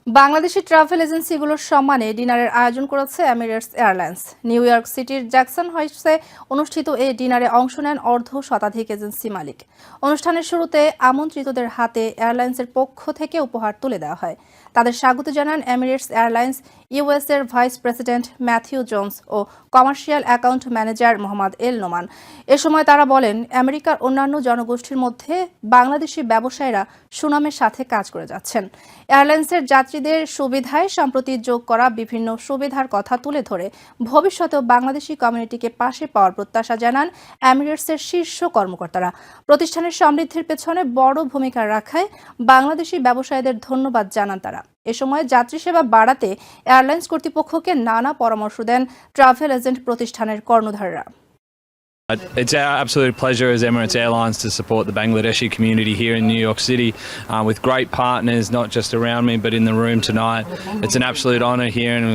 Bangladeshi travel এজেন্সিগুলোর সম্মানে ডিনারের আয়োজন করেছে এমিরেটস এয়ারলাইন্স। নিউ ইয়র্ক সিটির জ্যাকসন হাইটসে অনুষ্ঠিত এই ডিনারে অংশ নেন অর্ধ শতাধিক এজেন্সি মালিক। অনুষ্ঠানের শুরুতে আমন্ত্রিতদের হাতে এয়ারলাইন্সের পক্ষ থেকে উপহার তুলে দেওয়া হয়। তাদের স্বাগত জানান এমিরেটস এয়ারলাইন্স ইউএস এর ভাইস প্রেসিডেন্ট ম্যাথিউ জোন্স ও কমার্শিয়াল অ্যাকাউন্ট ম্যানেজার মোহাম্মদ এল নোমান। এ সময় তারা বলেন, আমেরিকার অন্যান্য জনগোষ্ঠীর মধ্যে বাংলাদেশি ব্যবসায়ীরা সুনামের সাথে কাজ করে যাচ্ছেন। এয়ারলাইন্সের যাত্রীদের সুবিধায় সম্প্রতি যোগ করা বিভিন্ন সুবিধার কথা তুলে ধরে ভবিষ্যতেও বাংলাদেশি কমিউনিটিকে পাশে পাওয়ার প্রত্যাশা জানান এমিরেটসের শীর্ষ কর্মকর্তারা। প্রতিষ্ঠানের সমৃদ্ধির পেছনে বড় ভূমিকা রাখায় বাংলাদেশি ব্যবসায়ীদের ধন্যবাদ জানান তারা। এ সময় যাত্রী সেবা বাড়াতে এয়ারলাইন্স কর্তৃপক্ষকে নানা পরামর্শ দেন ট্রাভেল এজেন্ট প্রতিষ্ঠানের কর্ণধাররা। It's our absolute pleasure as Emirates Airlines to support the Bangladeshi community here in New York City with great partners, not just around me but in the room tonight. It's an absolute honour here, and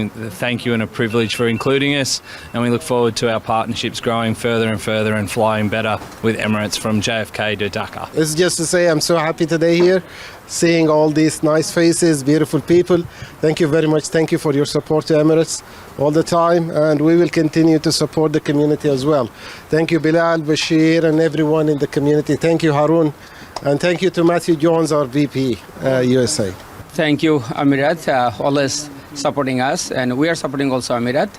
thank you and a privilege for including us, and we look forward to our partnerships growing further and further and flying better with Emirates from JFK to Dhaka. It's just to say I'm so happy today here, seeing all these nice faces, beautiful people. Thank you very much. Thank you for your support to Emirates all the time, and we will continue to support the community as well. Thank you Bilal, Bashir and everyone in the community. Thank you Harun, and thank you to Matthew Jones, our VP USA. Thank you Amirat, always supporting us, and we are supporting also Amirat.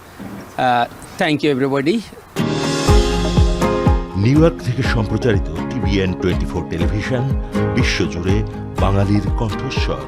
Thank you everybody. New York থেকে সম্প্রচারিত TVN 24 television বিশ্বজুড়ে বাঙালির কণ্ঠস্বর।